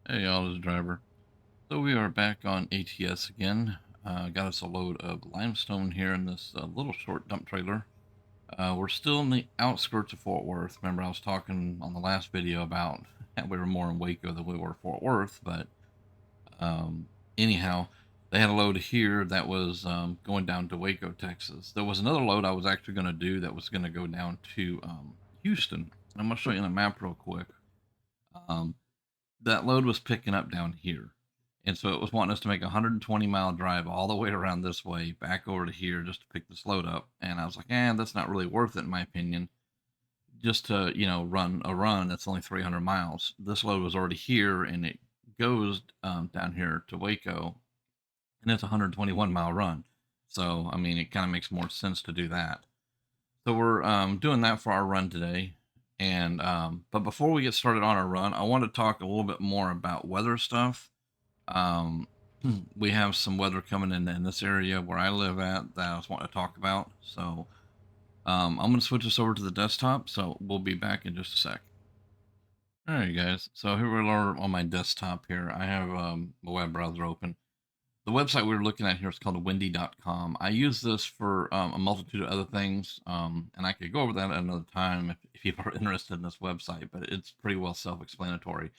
Hey, y'all, this is Driver. So we are back on ATS again. Got us a load of limestone here in this little short dump trailer. We're still in the outskirts of Fort Worth. Remember, I was talking on the last video about how we were more in Waco than we were Fort Worth, but um, anyhow, they had a load here that was going down to Waco, Texas. There was another load I was actually going to do that was going to go down to Houston. I'm going to show you on the map real quick. Um, that load was picking up down here. And so it was wanting us to make a 120-mile drive all the way around this way, back over to here just to pick this load up. And I was like, that's not really worth it, in my opinion. Just to, run a run that's only 300 miles. This load was already here and it goes down here to Waco, and it's a 121-mile run. So, I mean, it kind of makes more sense to do that. So we're doing that for our run today. And but before we get started on our run, I want to talk a little bit more about weather stuff. Um, we have some weather coming in this area where I live at that I was wanting to talk about. So I'm going to switch this over to the desktop. So we'll be back in just a sec. All right, guys. So here we are on my desktop here. I have a web browser open. The website we are looking at here is called windy.com. I use this for a multitude of other things, and I could go over that at another time if people are interested in this website, but it's pretty well self-explanatory.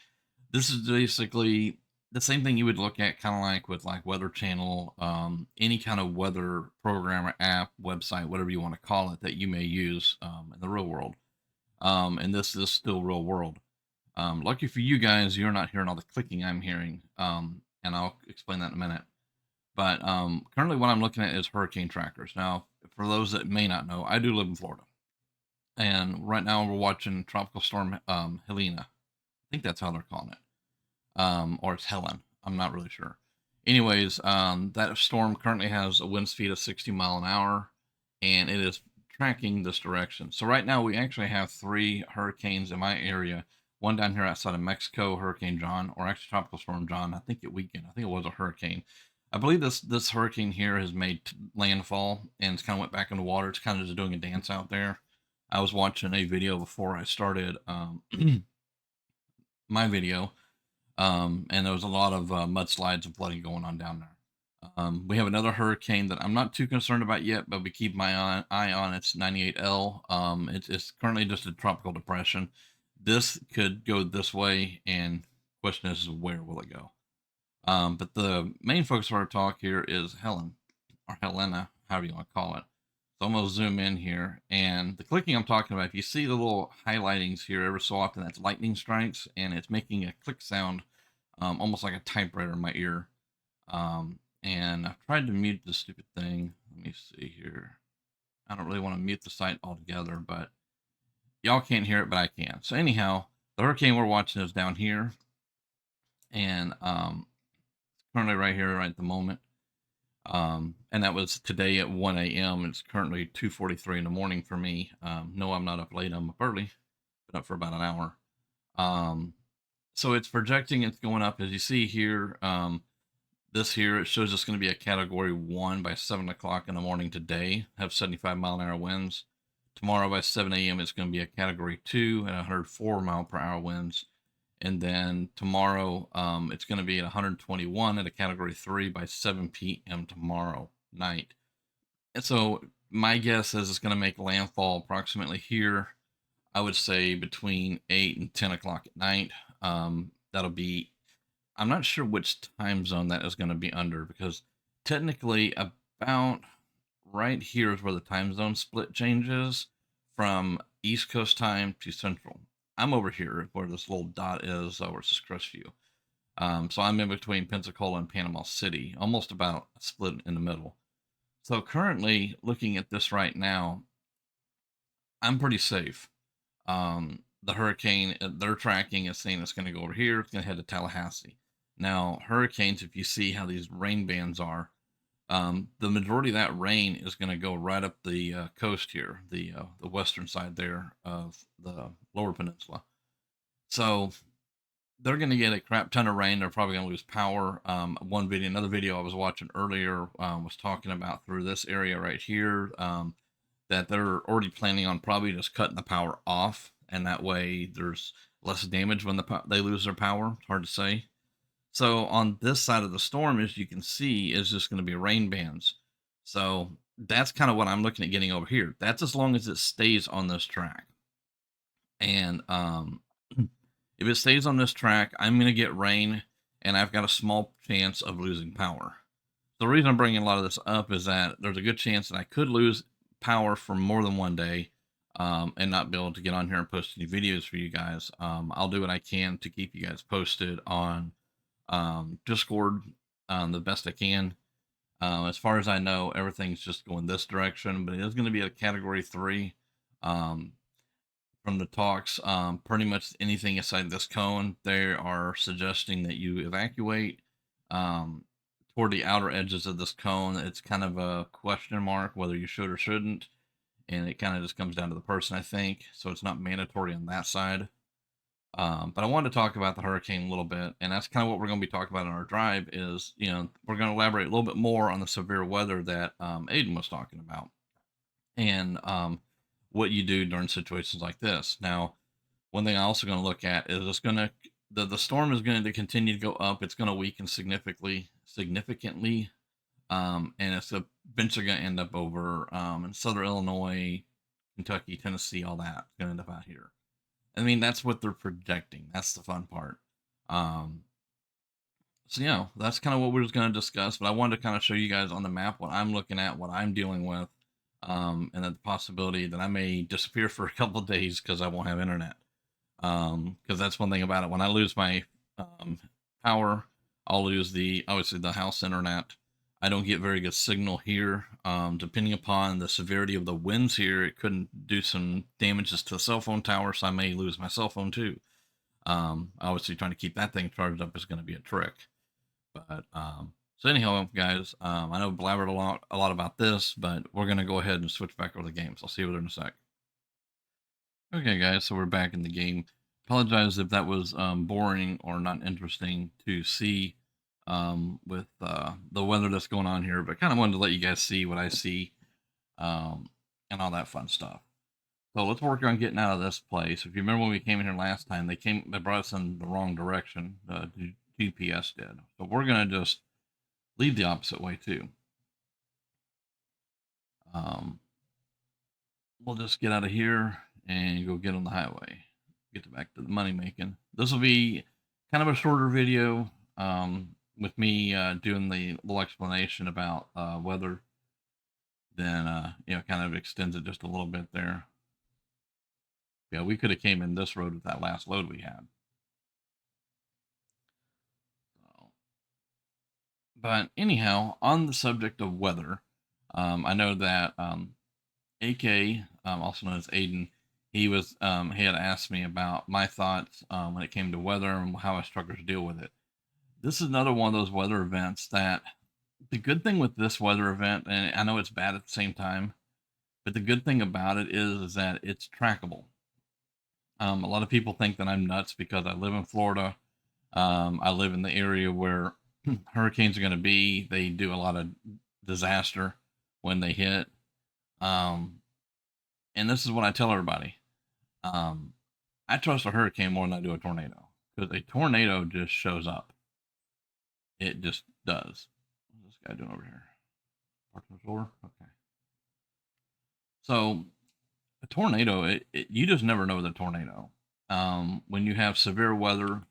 This is basically the same thing you would look at kind of like with like Weather Channel, any kind of weather program or app, website, whatever you want to call it, that you may use in the real world. And this is still real world. Lucky for you guys, you're not hearing all the clicking I'm hearing, and I'll explain that in a minute. But currently, what I'm looking at is hurricane trackers. Now, for those that may not know, I do live in Florida, and right now we're watching Tropical Storm Helena. I think that's how they're calling it, or it's Helen. I'm not really sure. Anyways, that storm currently has a wind speed of 60 mile an hour, and it is tracking this direction. So right now we actually have three hurricanes in my area. One down here outside of Mexico, Hurricane John, or actually Tropical Storm John. I think it weakened. I think it was a hurricane. I believe this hurricane here has made landfall and it's kind of went back in the water. It's kind of just doing a dance out there. I was watching a video before I started my video, and there was a lot of mudslides and flooding going on down there. We have another hurricane that I'm not too concerned about yet, but we keep my eye on. It's 98L. It's currently just a tropical depression. This could go this way, and question is where will it go? But the main focus of our talk here is Helen, or Helena, however you want to call it. So I'm going to zoom in here, and the clicking I'm talking about, if you see the little highlightings here every so often, that's lightning strikes, and it's making a click sound, almost like a typewriter in my ear. And I've tried to mute this stupid thing. Let me see here. I don't really want to mute the site altogether, but y'all can't hear it, but I can. So anyhow, the hurricane we're watching is down here, and currently right here, right at the moment. And that was today at 1 a.m. It's currently 2:43 in the morning for me. No, I'm not up late. I'm up early. Been up for about an hour. So it's projecting. It's going up, as you see here. This here, it shows it's going to be a category 1 by 7 o'clock in the morning today. Have 75-mile-an-hour winds. Tomorrow by 7 a.m. it's going to be a category 2 and 104-mile-per-hour winds. And then tomorrow, it's going to be at 121 at a category 3 by 7 p.m. tomorrow night. And so my guess is it's going to make landfall approximately here, I would say between 8 and 10 o'clock at night. That'll be, I'm not sure which time zone that is going to be under, because technically about right here is where the time zone split changes from East Coast time to Central. I'm over here where this little dot is, where it says Crestview. So I'm in between Pensacola and Panama City, almost about split in the middle. So currently, looking at this right now, I'm pretty safe. The hurricane they're tracking is saying it's going to go over here. It's going to head to Tallahassee. Now, hurricanes, if you see how these rain bands are, the majority of that rain is going to go right up the coast here, the western side there of the lower peninsula. So they're going to get a crap ton of rain. They're probably going to lose power. Another video I was watching earlier was talking about through this area right here, that they're already planning on probably just cutting the power off, and that way there's less damage when they lose their power. It's hard to say. So on this side of the storm, as you can see, is just going to be rain bands. So that's kind of what I'm looking at getting over here. That's as long as it stays on this track. And if it stays on this track, I'm going to get rain, and I've got a small chance of losing power. The reason I'm bringing a lot of this up is that there's a good chance that I could lose power for more than one day, and not be able to get on here and post any videos for you guys. I'll do what I can to keep you guys posted on Discord the best I can. As far as I know, everything's just going this direction, but it is going to be a category 3. Um, from the talks, pretty much anything inside this cone, they are suggesting that you evacuate um, toward the outer edges of this cone. It's kind of a question mark whether you should or shouldn't, and it kind of just comes down to the person, I think. So it's not mandatory on that side. But I wanted to talk about the hurricane a little bit, and that's kind of what we're going to be talking about in our drive. Is we're going to elaborate a little bit more on the severe weather that Aiden was talking about, and what you do during situations like this. Now, one thing I'm also going to look at is it's going to the storm is going to continue to go up. It's going to weaken significantly, and it's eventually going to end up over in southern Illinois, Kentucky, Tennessee, all that. It's going to end up out here. I mean, that's what they're projecting. That's the fun part. Um, so yeah, that's kind of what we're just going to discuss. But I wanted to kind of show you guys on the map what I'm looking at, what I'm dealing with, and the possibility that I may disappear for a couple of days because I won't have internet. Because that's one thing about it. When I lose my power, I'll lose obviously the house internet. I don't get very good signal here. Depending upon the severity of the winds here, it couldn't do some damages to the cell phone tower, so I may lose my cell phone too. Obviously, trying to keep that thing charged up is going to be a trick. But so anyhow, guys, I know I blabbered a lot about this, but we're going to go ahead and switch back over the games. I'll see you there in a sec. Okay, guys, so we're back in the game. Apologize if that was boring or not interesting to see with the weather that's going on here, but kind of wanted to let you guys see what I see and all that fun stuff. So let's work on getting out of this place. If you remember when we came in here last time, they brought us in the wrong direction. The GPS did. So we're gonna just leave the opposite way too. We'll just get out of here and go get on the highway. Get back to the money making. This will be kind of a shorter video with me doing the little explanation about weather. Then kind of extends it just a little bit there. Yeah, we could have came in this road with that last load we had. So, but anyhow, on the subject of weather, I know that AK, also known as Aiden, he had asked me about my thoughts when it came to weather and how us truckers deal with it. This is another one of those weather events that the good thing with this weather event, and I know it's bad at the same time, but the good thing about it is that it's trackable. A lot of people think that I'm nuts because I live in Florida. I live in the area where hurricanes are going to be. They do a lot of disaster when they hit. And this is what I tell everybody. I trust a hurricane more than I do a tornado because a tornado just shows up. It just does. What's this guy doing over here? Parked on the floor? Okay. So a tornado, you just never know with a tornado. When you have severe weather,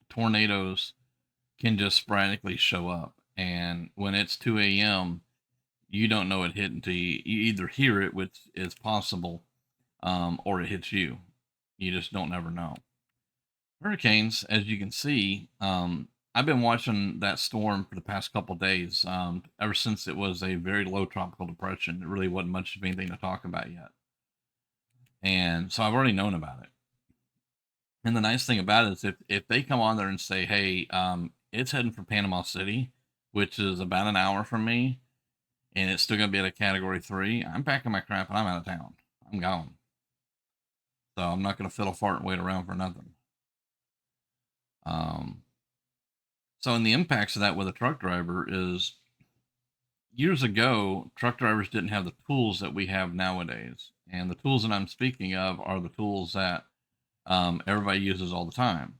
tornadoes can just sporadically show up. And when it's 2 a.m., you don't know it hit until you either hear it, which is possible, or it hits you. You just don't ever know. Hurricanes, as you can see, I've been watching that storm for the past couple of days. Ever since it was a very low tropical depression, it really wasn't much of anything to talk about yet. And so I've already known about it. And the nice thing about it is if they come on there and say, hey, it's heading for Panama City, which is about an hour from me, and it's still going to be at a category 3, I'm packing my crap and I'm out of town. I'm gone. So I'm not going to fiddle fart and wait around for nothing. So in the impacts of that with a truck driver is years ago, truck drivers didn't have the tools that we have nowadays. And the tools that I'm speaking of are the tools that everybody uses all the time.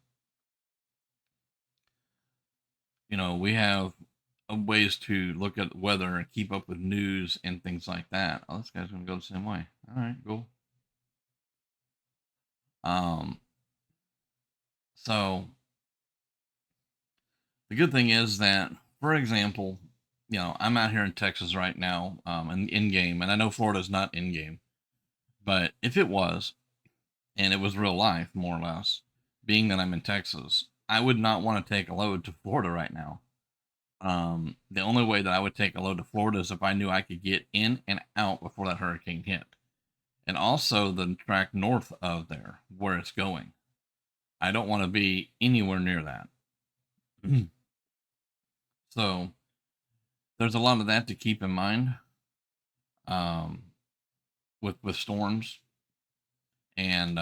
we have ways to look at weather and keep up with news and things like that. Oh, this guy's gonna go the same way. All right, cool. Um, so the good thing is that, for example, I'm out here in Texas right now, and in game, and I know Florida's not in game, but if it was, and it was real life, more or less, being that I'm in Texas, I would not want to take a load to Florida right now. The only way that I would take a load to Florida is if I knew I could get in and out before that hurricane hit. And also the track north of there where it's going. I don't want to be anywhere near that. So there's a lot of that to keep in mind, um, with storms, and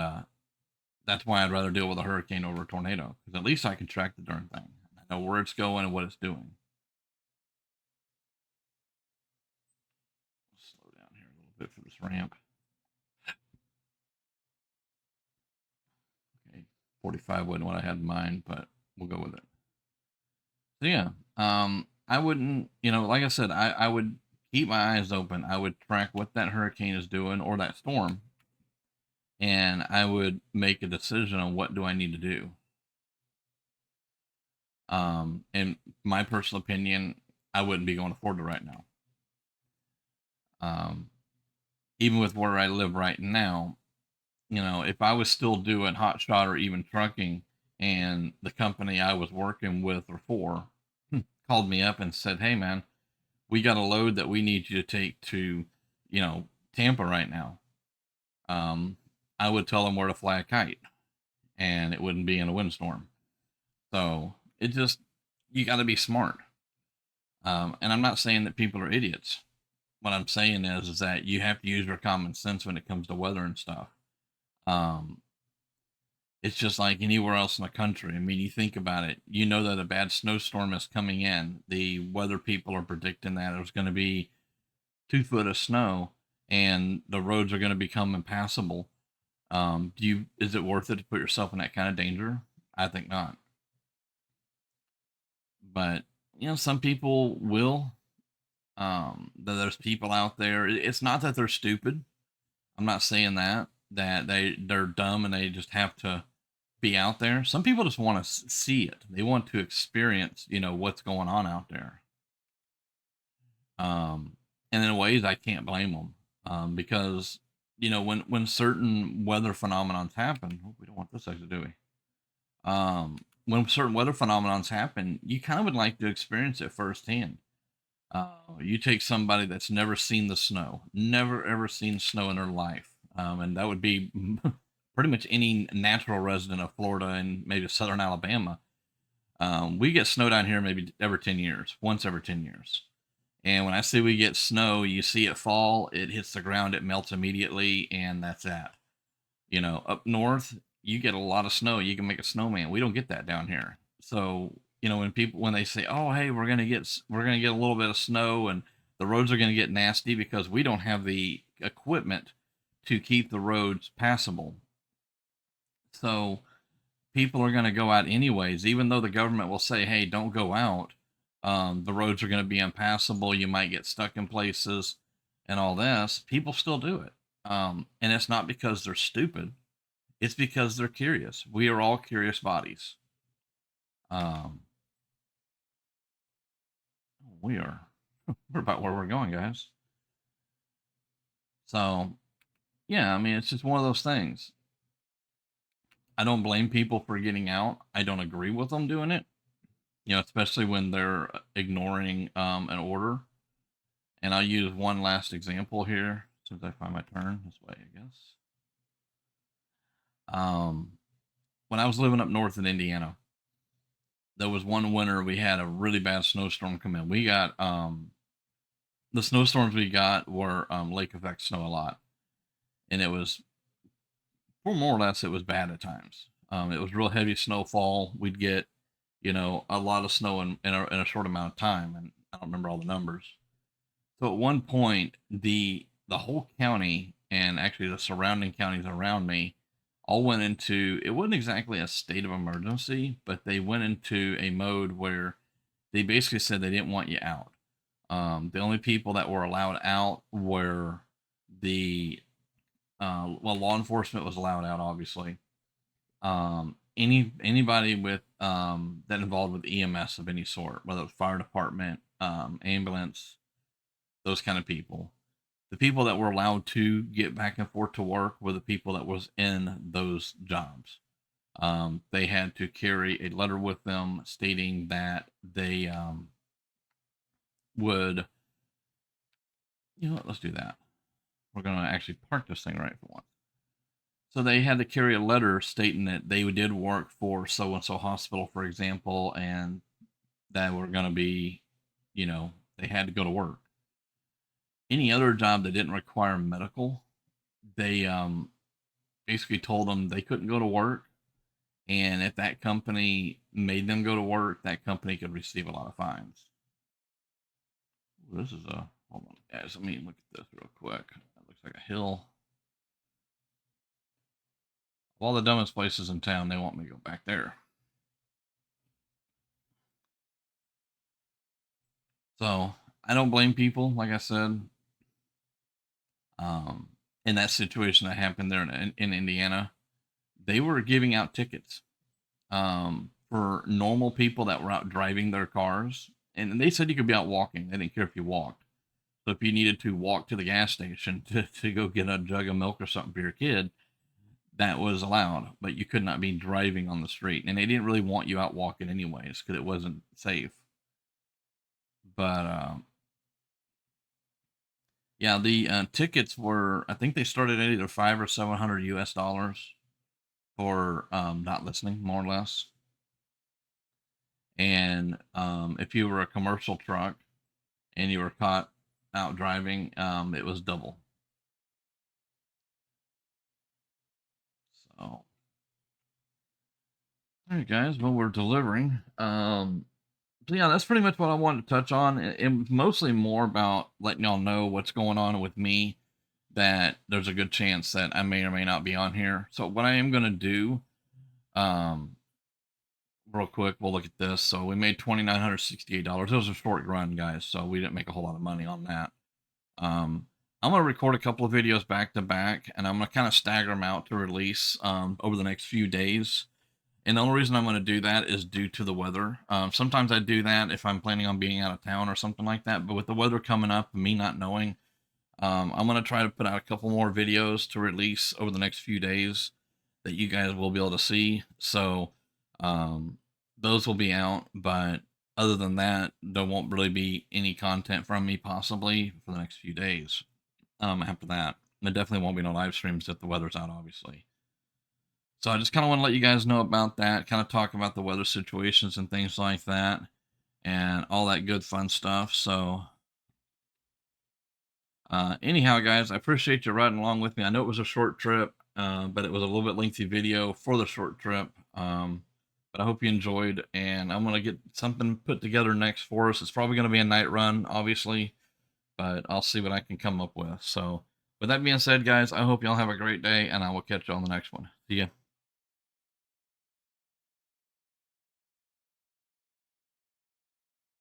that's why I'd rather deal with a hurricane over a tornado, because at least I can track the darn thing. I know where it's going and what it's doing. Slow down here a little bit for this ramp. Okay, 45 wasn't what I had in mind, but we'll go with it. So yeah, I wouldn't, like I said, I would keep my eyes open. I would track what that hurricane is doing or that storm, and I would make a decision on what do I need to do. In my personal opinion, I wouldn't be going to Florida right now. Um, Even with where I live right now, if I was still doing hot shot or even trucking, and the company I was working with or for called me up and said, "Hey, man, we got a load that we need you to take to, Tampa right now." Um, I would tell them where to fly a kite, and it wouldn't be in a windstorm. So it just, you got to be smart. And I'm not saying that people are idiots. What I'm saying is that you have to use your common sense when it comes to weather and stuff. Um, it's just like anywhere else in the country. I mean, you think about it, that a bad snowstorm is coming in. The weather people are predicting that there's going to be 2 foot of snow and the roads are going to become impassable. Is it worth it to put yourself in that kind of danger? I think not. But, some people will. There's people out there. It's not that they're stupid. I'm not saying that they're dumb and they just have to be out there. Some people just want to see it. They want to experience, what's going on out there. And in ways, I can't blame them, because when certain weather phenomenons happen, we don't want this exit, do we? When certain weather phenomenons happen, you kind of would like to experience it firsthand. You take somebody that's never seen the snow, never ever seen snow in their life, and that would be pretty much any natural resident of Florida and maybe southern Alabama. We get snow down here maybe every 10 years, once every 10 years. And when I say we get snow, you see it fall, it hits the ground, it melts immediately, and that's that. Up north, you get a lot of snow. You can make a snowman. We don't get that down here. So, when they say, "Oh, hey, we're gonna get a little bit of snow and the roads are gonna get nasty," because we don't have the equipment to keep the roads passable. So people are gonna go out anyways, even though the government will say, "Hey, don't go out." The roads are gonna be impassable. You might get stuck in places and all this. People still do it. And it's not because they're stupid. It's because they're curious. We are all curious bodies. Um, we are. We're about where we're going, guys. So, yeah, I mean, it's just one of those things. I don't blame people for getting out. I don't agree with them doing it, especially when they're ignoring an order. And I'll use one last example here since I find my turn this way, I guess. Um, when I was living up north in Indiana, there was one winter we had a really bad snowstorm come in. We got the snowstorms we got were lake effect snow a lot, and it was, for more or less, it was bad at times. It was real heavy snowfall. We'd get, a lot of snow in a short amount of time, and I don't remember all the numbers. So at one point, the whole county and actually the surrounding counties around me all went into, it wasn't exactly a state of emergency, but they went into a mode where they basically said they didn't want you out. The only people that were allowed out were the law enforcement was allowed out, obviously. Anybody with that involved with EMS of any sort, whether it's fire department, ambulance, those kind of people. The people that were allowed to get back and forth to work were the people that was in those jobs. They had to carry a letter with them stating that they would, you know what, let's do that. We're going to actually park this thing right for once. So they had to carry a letter stating that they did work for so and so hospital, for example, and that were going to be, they had to go to work. Any other job that didn't require medical, they basically told them they couldn't go to work. And if that company made them go to work, that company could receive a lot of fines. This is hold on, guys. Let me look at this real quick. That looks like a hill. Of all the dumbest places in town, they want me to go back there. So I don't blame people. Like I said, in that situation that happened there in Indiana, they were giving out tickets for normal people that were out driving their cars, and they said you could be out walking. They didn't care if you walked. So if you needed to walk to the gas station to go get a jug of milk or something for your kid, that was allowed, but you could not be driving on the street. And they didn't really want you out walking anyways because it wasn't safe. But yeah, the tickets were, I think they started at either 500 or 700 US dollars for not listening, more or less. And if you were a commercial truck and you were caught out driving, it was double. So, all right, guys. Well, we're delivering. So yeah, that's pretty much what I wanted to touch on. It mostly more about letting y'all know what's going on with me. That there's a good chance that I may or may not be on here. So what I am gonna do, um, real quick, we'll look at this. So we made $2,968. It was a short run, guys. So we didn't make a whole lot of money on that. I'm gonna record a couple of videos back to back, and I'm gonna kind of stagger them out to release over the next few days. And the only reason I'm going to do that is due to the weather. Sometimes I do that if I'm planning on being out of town or something like that. But with the weather coming up, and me not knowing, I'm going to try to put out a couple more videos to release over the next few days that you guys will be able to see. So those will be out. But other than that, there won't really be any content from me possibly for the next few days after that. There definitely won't be no live streams if the weather's out, obviously. So I just kind of want to let you guys know about that, kind of talk about the weather situations and things like that, and all that good fun stuff. So anyhow, guys, I appreciate you riding along with me. I know it was a short trip, but it was a little bit lengthy video for the short trip. But I hope you enjoyed, and I'm going to get something put together next for us. It's probably going to be a night run, obviously, but I'll see what I can come up with. So with that being said, guys, I hope y'all have a great day, and I will catch you on the next one. See ya.